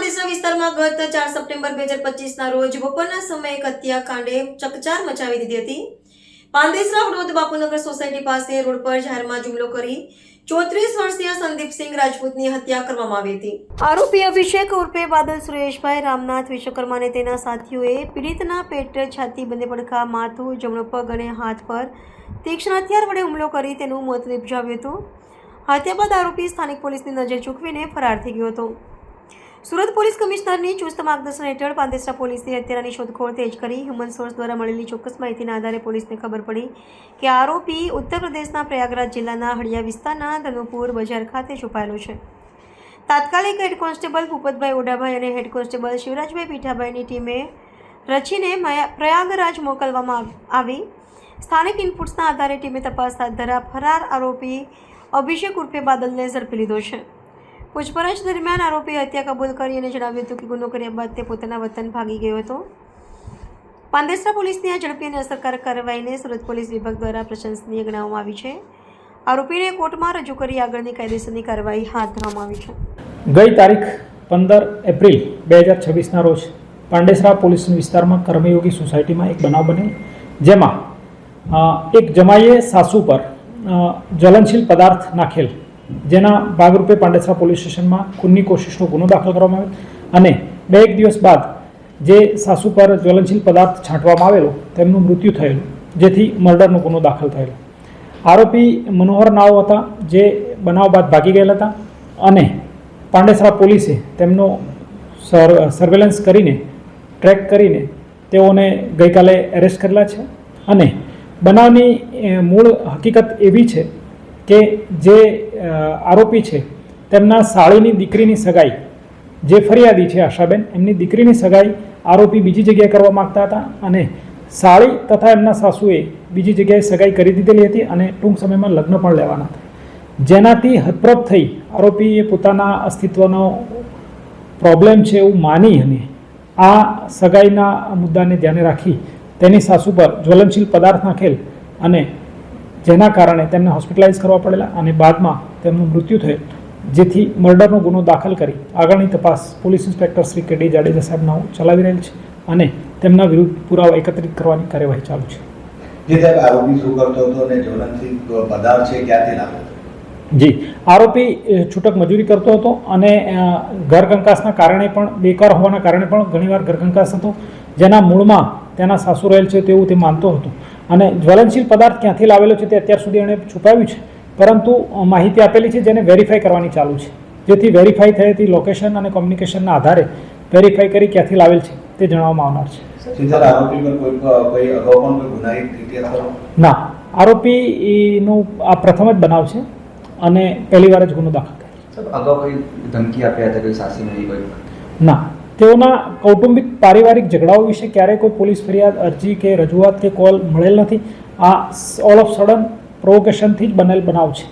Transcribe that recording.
પોલીસના વિસ્તારમાં ગત 4 સપ્ટેમ્બર 2025ના રોજ બપોરના સમયે એક હત્યાકાંડે ચકચાર મચાવી દીધી હતી. પાંદેસરા હળવદ બાપુનગર સોસાયટી પાસે રોડ પર જાહેરમાં જુમલો કરી 34 વર્ષીય સંદીપસિંહ રાજપૂતની હત્યા કરવામાં આવી હતી. આરોપી અભિષેક ઉર્ફે બાદલ સુરેશભાઈ રામનાથ વિશ્વકર્મા અને તેના સાથીઓએ પીડિતના પેટ, છાતી, બંને પડખા, માથું, જમણો પગ અને હાથ પર તીક્ષ્ણ હથિયાર વડે હુમલો કરી તેનું મોત નિપજાવ્યું હતું. હત્યા બાદ આરોપી સ્થાનિક પોલીસની નજર ચૂકવીને ફરાર થઈ ગયો હતો. સુરત પોલીસ કમિશનરની ચુસ્ત માર્ગદર્શન હેઠળ પાંદેસરા પોલીસે હત્યારાની શોધખોળ તેજ કરી. હ્યુમન સોર્સ દ્વારા મળેલી ચોક્કસ માહિતીના આધારે પોલીસને ખબર પડી કે આરોપી ઉત્તર પ્રદેશના પ્રયાગરાજ જિલ્લાના હળિયા વિસ્તારના ધનુપુર બજાર ખાતે છુપાયેલો છે. તાત્કાલિક હેડ કોન્સ્ટેબલ ભૂપતભાઈ ઓઢાભાઈ અને હેડ કોન્સ્ટેબલ શિવરાજભાઈ પીઠાભાઈની ટીમે રચીને પ્રયાગરાજ મોકલવામાં આવી. સ્થાનિક ઇનપુટ્સના આધારે ટીમે તપાસ હાથ ધરા ફરાર આરોપી અભિષેક ઉર્ફે બાદલને ઝડપી લીધો છે. પૂછપરછ દરમિયાન આરોપી હત્યા કબૂલ કરી અને જણાવ્યું હતું કે ગુનો કર્યા બાદ તે પોતાના વતન ભાગી ગયો હતો. પાંદેસરા પોલીસની આ ઝડપી અને અસરકારક કાર્યવાહીને સુરત પોલીસ વિભાગ દ્વારા પ્રશંસનીય ગણાવવામાં આવી છે. આરોપીને કોર્ટમાં રજૂ કરી આગળની કાયદેસરની કાર્યવાહી હાથ ધરવામાં આવી છે. ગઈ તારીખ 15 એપ્રિલ 2026ના રોજ પાંડેસરા પોલીસ વિસ્તારમાં કર્મયોગી સોસાયટીમાં એક બનાવ બનેલ, જેમાં એક જમાઈએ સાસુ પર જ્વલનશીલ પદાર્થ નાખેલ, જેના ભાગરૂપે પાંડેસરા પોલીસ સ્ટેશનમાં ખૂનની કોશિશનો ગુનો દાખલ કરવામાં આવેલ અને 2 દિવસ બાદ જે સાસુ પર જ્વલનશીલ પદાર્થ છાંટવામાં આવેલો તેમનું મૃત્યુ થયેલું, જેથી મર્ડરનો ગુનો દાખલ થયેલો. આરોપી મનોહર નાવ હતા, જે બનાવ બાદ ભાગી ગયેલા હતા અને પાંડેસરા પોલીસે તેમનો સર્વેલન્સ કરીને ટ્રેક કરીને તેઓને ગઈકાલે એરેસ્ટ કરેલા છે. અને બનાવની મૂળ હકીકત એવી છે કે જે આરોપી છે તેમના સાળીની દીકરીની સગાઈ, જે ફરિયાદી છે આશાબેન, એમની દીકરીની સગાઈ આરોપી બીજી જગ્યાએ કરવા માગતા હતા અને સાળી તથા એમના સાસુએ બીજી જગ્યાએ સગાઈ કરી દીધેલી હતી અને ટૂંક સમયમાં લગ્ન પણ લેવાના હતા. જેનાથી હતપ્રભ થઈ આરોપીએ પોતાના અસ્તિત્વનો પ્રોબ્લેમ છે એવું માની અને આ સગાઈના મુદ્દાને ધ્યાને રાખી તેની સાસુ પર જ્વલનશીલ પદાર્થ નાખેલ અને જેના કારણે તેમને હોસ્પિટલાઇઝ કરવા પડેલા અને બાદમાં તેમનું મૃત્યુ થયેલ, જેથી મર્ડરનો ગુનો દાખલ કરી આગળની તપાસ પોલીસ ઇન્સ્પેક્ટર શ્રી કે ડી જાડેજા સાહેબ નાઓ ચલાવી રહેલ છે અને તેમના વિરુદ્ધ પુરાવા એકત્રિત કરવાની કાર્યવાહી ચાલુ છે. જે સાહેબ આરોપી શું કરતો હતો અને જ્વલનશીલ પદાર્થ છે ક્યાંથી લાવ્યો? જી, આરોપી છૂટક મજૂરી કરતો હતો અને ઘર કંકાસના કારણે પણ બેકાર હોવાના કારણે પણ ઘણીવાર ઘર કંકાસ હતો, જેના મૂળમાં તેના સાસુ રહેલ છે તેવું તે માનતો હતો. અને જ્વલનશીલ પદાર્થ ક્યાંથી લાવેલો છે તે અત્યાર સુધી એણે છુપાવ્યું છે, પરંતુ માહિતી આપેલી છે જેને વેરીફાઈ કરવાની ચાલુ છે, જેથી વેરીફાઈ થયેલી લોકેશન અને કોમ્યુનિકેશનના આધારે વેરીફાઈ કરી ક્યાંથી લાવેલ છે તે જણાવવામાં આવનાર છે. ના, આરોપીનું આ પ્રથમ જ બનાવ છે અને પહેલી વાર જ ગુનો દાખલ થયો. અગાઉ કોઈ ધમકી આપ્યા હતા કોઈ સાસીને? ના, તેઓના કૌટુંબિક પારિવારિક ઝઘડાઓ વિશે ક્યારેય કોઈ પોલીસ ફરિયાદ, અરજી કે રજૂઆત કે કોલ મળેલ નથી. આ ઓલ ઓફ સડન પ્રોવોકેશનથી જ બનેલ બનાવ છે.